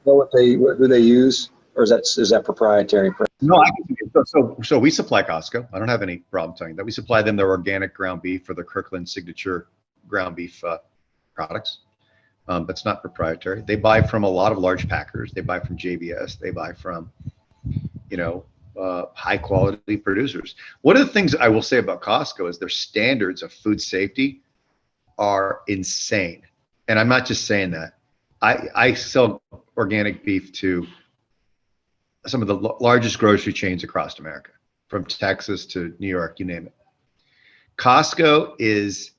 know who they use? Or is that proprietary? No, so we supply Costco. I don't have any problem telling you that. We supply them their organic ground beef for the Kirkland signature ground beef products. That's not proprietary. They buy from a lot of large packers. They buy from JBS. They buy from, high quality producers. One of the things I will say about Costco is their standards of food safety are insane. And I'm not just saying that. I sell organic beef to some of the largest grocery chains across America, from Texas to New York, you name it. Costco is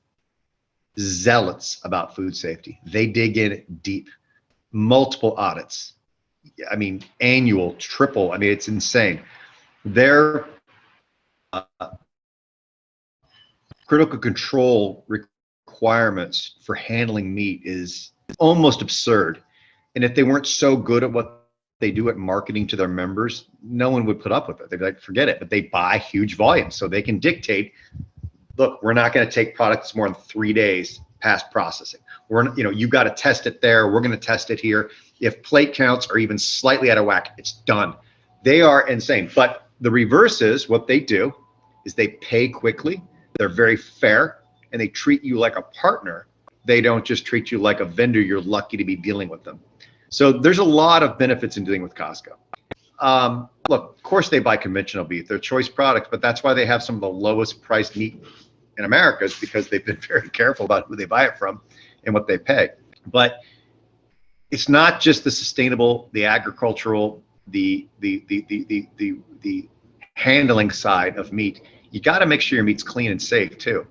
zealots about food safety. They dig in deep, multiple audits. I mean, annual, triple. I mean, it's insane. Their critical control requirements for handling meat is almost absurd. And if they weren't so good at what they do at marketing to their members, no one would put up with it. They'd be like, forget it. But they buy huge volumes, so they can dictate, look, we're not going to take products more than 3 days past processing. You got to test it there. We're going to test it here. If plate counts are even slightly out of whack, it's done. They are insane. But the reverse is, what they do is they pay quickly. They're very fair, and they treat you like a partner. They don't just treat you like a vendor. You're lucky to be dealing with them. So there's a lot of benefits in dealing with Costco. Look, of course they buy conventional beef. They're choice products, but that's why they have some of the lowest priced meat in America, is because they've been very careful about who they buy it from and what they pay. But it's not just the sustainable, the agricultural, the handling side of meat. You got to make sure your meat's clean and safe too.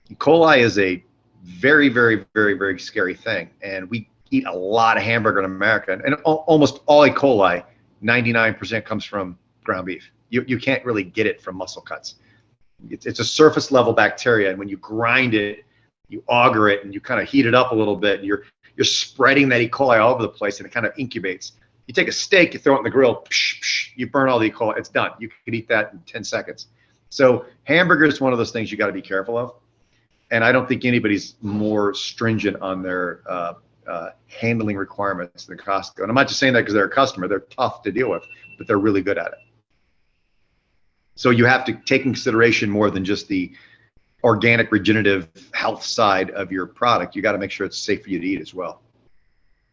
E. coli is a very, very, very, very scary thing, and we eat a lot of hamburger in America, and almost all E. coli, 99% comes from ground beef. You can't really get it from muscle cuts. It's a surface level bacteria, and when you grind it, you auger it, and you kind of heat it up a little bit, and you're spreading that E. coli all over the place, and it kind of incubates. You take a steak, you throw it in the grill, you burn all the E. coli, it's done. You can eat that in 10 seconds. So hamburger is one of those things you got to be careful of. And I don't think anybody's more stringent on their handling requirements than Costco. And I'm not just saying that because they're a customer. They're tough to deal with, but they're really good at it. So you have to take in consideration more than just the organic regenerative health side of your product. You got to make sure it's safe for you to eat as well,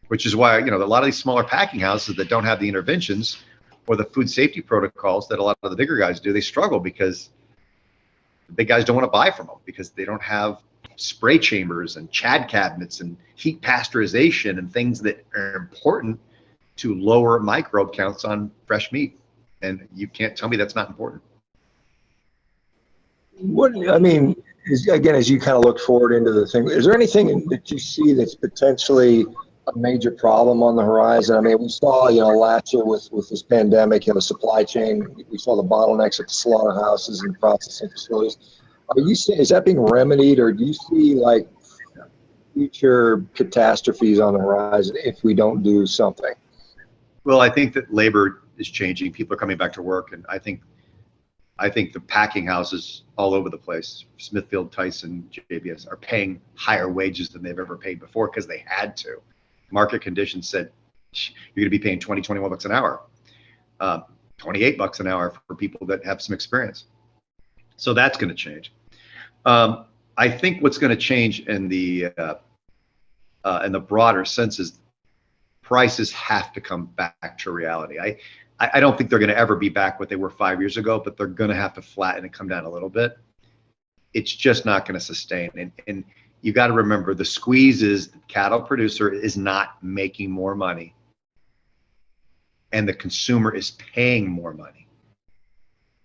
which is why, you know, a lot of these smaller packing houses that don't have the interventions or the food safety protocols that a lot of the bigger guys do, they struggle because the big guys don't want to buy from them because they don't have spray chambers and Chad cabinets and heat pasteurization and things that are important to lower microbe counts on fresh meat. And you can't tell me that's not important. What, I mean, again, as you kind of look forward into the thing, is there anything that you see that's potentially a major problem on the horizon? I mean, we saw, you know, last year with this pandemic, you know, the supply chain, we saw the bottlenecks at the slaughterhouses and processing facilities. Are you seeing, is that being remedied, or do you see like future catastrophes on the horizon if we don't do something? Well, I think that labor is changing. People are coming back to work, and I think the packing houses all over the place, Smithfield, Tyson, JBS, are paying higher wages than they've ever paid before because they had to. Market conditions said you're going to be paying 20, 21 bucks an hour, 28 bucks an hour for people that have some experience. So that's going to change. I think what's going to change in the broader sense is prices have to come back to reality. I don't think they're going to ever be back what they were 5 years ago, but they're going to have to flatten and come down a little bit. It's just not going to sustain. And you got to remember, the squeeze is the cattle producer is not making more money, and the consumer is paying more money.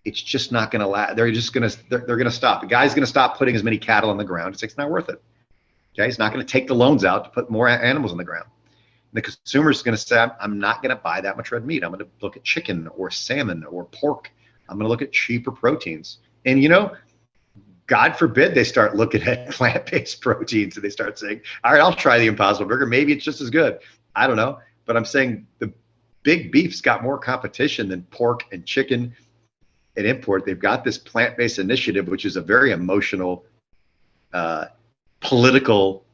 It's just not going to last. They're going to stop. The guy's going to stop putting as many cattle on the ground. It's not worth it. Okay, he's not going to take the loans out to put more animals on the ground. The consumer is going to say, I'm not going to buy that much red meat. I'm going to look at chicken or salmon or pork. I'm going to look at cheaper proteins. And, you know, God forbid they start looking at plant-based proteins and they start saying, all right, I'll try the Impossible Burger. Maybe it's just as good. I don't know. But I'm saying the big beef's got more competition than pork and chicken and import. They've got this plant-based initiative, which is a very emotional, political,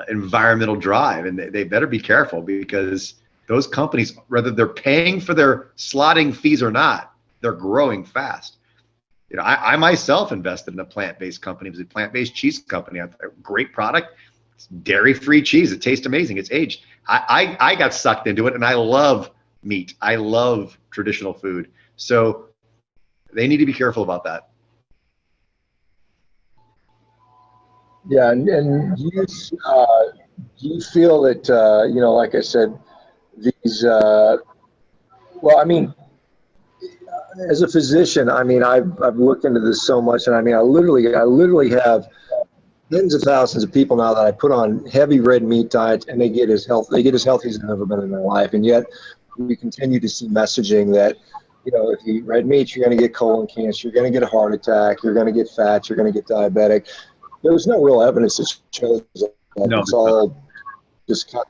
environmental drive, and they better be careful, because those companies, whether they're paying for their slotting fees or not, they're growing fast. You know, I myself invested in a plant-based company. It was a plant-based cheese company. A great product, it's dairy-free cheese. It tastes amazing. It's aged. I got sucked into it, and I love meat. I love traditional food. So they need to be careful about that. Yeah, and do you feel that, you know, like I said, these, well, I mean, as a physician, I mean, I've looked into this so much, and I mean, I literally have tens of thousands of people now that I put on heavy red meat diets, and they get as healthy as they've ever been in their life. And yet we continue to see messaging that, you know, if you eat red meat, you're going to get colon cancer, you're going to get a heart attack, you're going to get fat, you're going to get diabetic. There's no real evidence that shows that. No, it's all just kind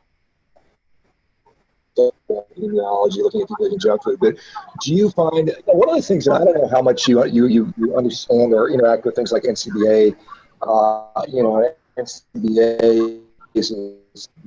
of epidemiology, looking at people eating junk food. But do you find, one of the things, and I don't know how much you understand or interact with things like NCBA, you know, NCBA is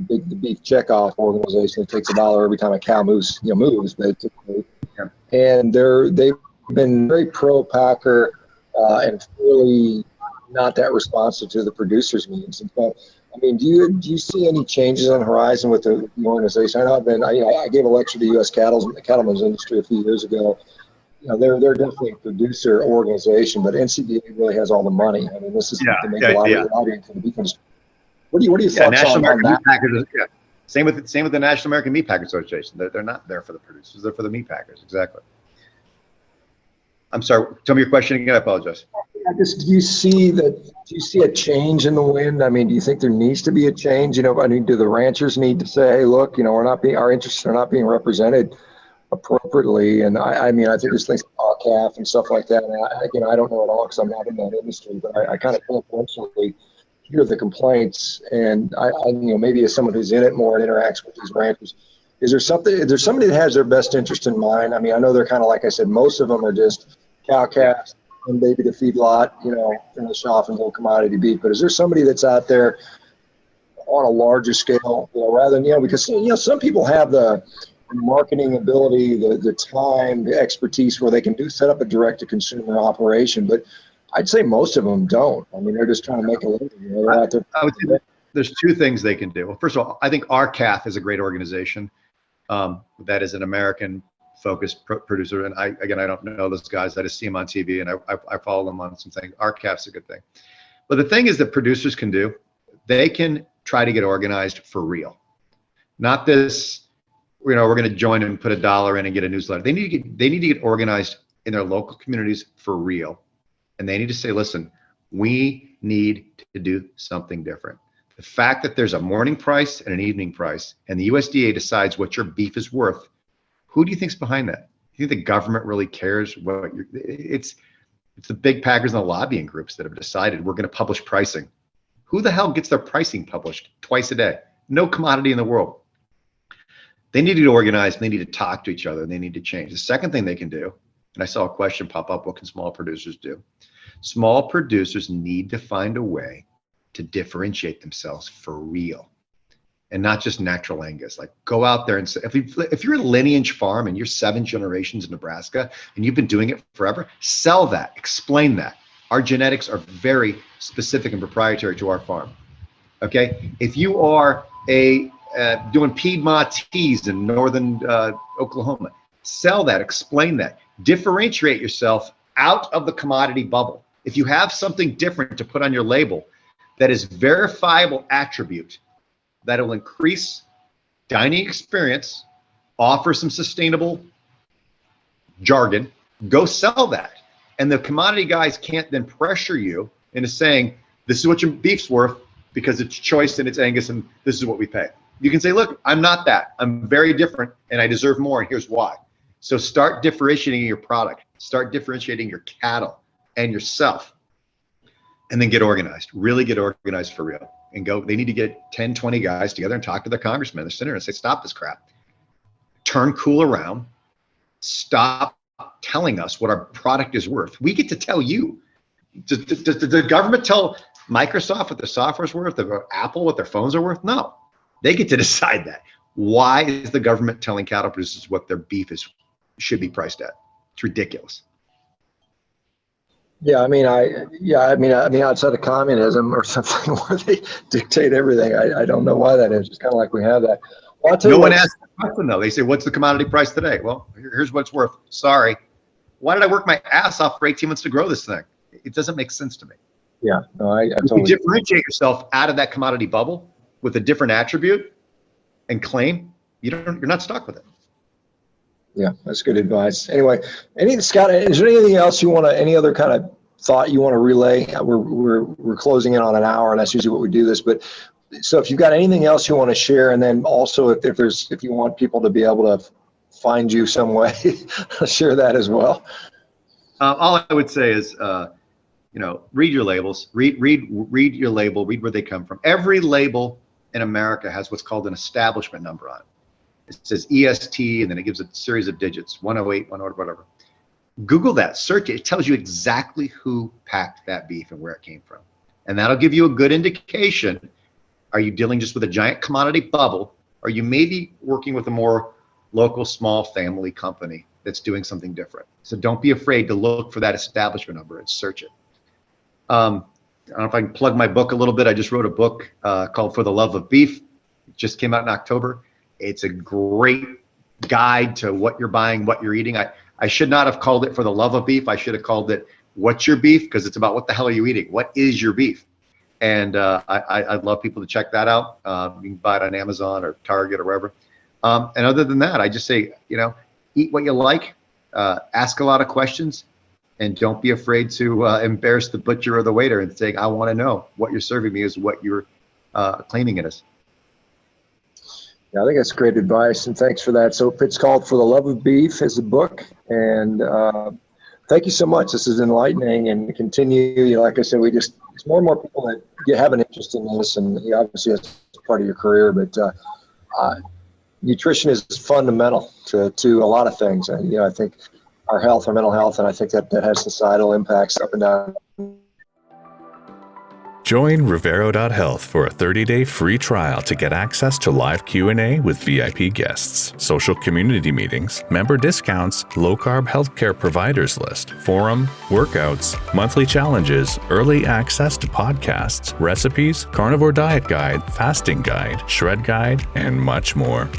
the beef checkoff organization that takes $1 every time a cow moves, basically. Yeah. And they've been very pro-packer and really not that responsive to the producers' needs. And so, I mean, do you see any changes on the horizon with the organization? I know I gave a lecture to the U.S. cattlemen's industry a few years ago. You know, they're definitely a producer organization, but NCBA really has all the money. I mean, this is to make a lot of lobbying for the beef industry. What are your thoughts on that? Packers, yeah. Same with the National American Meat Packers Association. They're not there for the producers; they're for the meat packers. Exactly. I'm sorry. Tell me your question again. I apologize. Do you see a change in the wind? I mean, do you think there needs to be a change? You know, I mean, do the ranchers need to say, hey, look, you know, our interests are not being represented appropriately? And I mean, I think there's things like calf and stuff like that. And I don't know at all because I'm not in that industry, but I kind of influentially hear the complaints. And I you know, maybe as someone who's in it more and interacts with these ranchers, is there somebody that has their best interest in mind? I mean, I know they're kind of, like I said, most of them are just cow calves, maybe the feedlot, finish off and go commodity beef. But is there somebody that's out there on a larger scale, rather than, because, some people have the marketing ability, the time, the expertise where they can set up a direct-to-consumer operation, but I'd say most of them don't. I mean, they're just trying to make a living. They're out there. I would say there's two things they can do. Well, first of all, I think RCAF is a great organization. That is an American-focused producer, and I don't know those guys. I just see them on TV, and I follow them on some things. RCAF's a good thing. But the thing is that producers can do, they can try to get organized for real. Not this, we're going to join and put $1 in and get a newsletter. They need to get organized in their local communities for real. And they need to say, listen, we need to do something different. The fact that there's a morning price and an evening price, and the USDA decides what your beef is worth, who do you think's behind that? Do you think the government really cares what it's the big packers and the lobbying groups that have decided we're going to publish pricing. Who the hell gets their pricing published twice a day? No commodity in the world. They need to get organized, and they need to talk to each other, and they need to change. The second thing they can do, and I saw a question pop up, what can small producers do? Small producers need to find a way to differentiate themselves for real, and not just natural Angus. Like, go out there and say, if you're a lineage farm and you're 7 generations in Nebraska and you've been doing it forever, sell that, explain that. Our genetics are very specific and proprietary to our farm. Okay, if you are doing Piedmontese in northern Oklahoma, sell that, explain that, differentiate yourself out of the commodity bubble. If you have something different to put on your label that is verifiable attribute that will increase dining experience, offer some sustainable jargon, go sell that. And the commodity guys can't then pressure you into saying, this is what your beef's worth because it's choice and it's Angus and this is what we pay. You can say, look, I'm not that. I'm very different and I deserve more, and here's why. So start differentiating your product, start differentiating your cattle and yourself, and then get organized, really get organized for real. And go, they need to get 10, 20 guys together and talk to their congressmen, their senator, and say, stop this crap. Turn cool around. Stop telling us what our product is worth. We get to tell you. Does the government tell Microsoft what their software is worth, or Apple what their phones are worth? No. They get to decide that. Why is the government telling cattle producers what their beef should be priced at? It's ridiculous. Yeah, I mean, outside of communism or something where they dictate everything, I don't know why that is. It's kind of like we have that. Well, I'll tell you no one asks the question, though. They say, what's the commodity price today? Well, here's what it's worth. Sorry. Why did I work my ass off for 18 months to grow this thing? It doesn't make sense to me. Yeah, no, I if totally. you differentiate yourself out of that commodity bubble with a different attribute and claim, you're not stuck with it. Yeah, that's good advice. Anyway, Scott, is there anything else you want to, any other kind of thought you want to relay? We're closing in on an hour, and that's usually what we do this. But so if you've got anything else you want to share, and then also if you want people to be able to find you some way, share that as well. All I would say is, read your labels, read your label, read where they come from. Every label in America has what's called an establishment number on it. It says EST, and then it gives a series of digits, 108, 108, whatever. Google that, search it. It tells you exactly who packed that beef and where it came from. And that'll give you a good indication. Are you dealing just with a giant commodity bubble? Or you may be working with a more local, small family company that's doing something different? So don't be afraid to look for that establishment number and search it. I don't know if I can plug my book a little bit. I just wrote a book called For the Love of Beef. It just came out in October. It's a great guide to what you're buying, what you're eating. I should not have called it For the Love of Beef. I should have called it What's Your Beef? Because it's about what the hell are you eating? What is your beef? And I'd love people to check that out. You can buy it on Amazon or Target or wherever. And other than that, I just say, eat what you like, ask a lot of questions, and don't be afraid to embarrass the butcher or the waiter and say, I want to know what you're serving me is what you're claiming it is. Yeah, I think that's great advice, and thanks for that. So it's called For the Love of Beef is the book, and thank you so much. This is enlightening, and continue. Like I said, it's more and more people that have an interest in this, and obviously it's part of your career, but nutrition is fundamental to a lot of things. I think our health, our mental health, and I think that has societal impacts up and down. Join Revero.health for a 30-day free trial to get access to live Q&A with VIP guests, social community meetings, member discounts, low-carb healthcare providers list, forum, workouts, monthly challenges, early access to podcasts, recipes, carnivore diet guide, fasting guide, shred guide, and much more.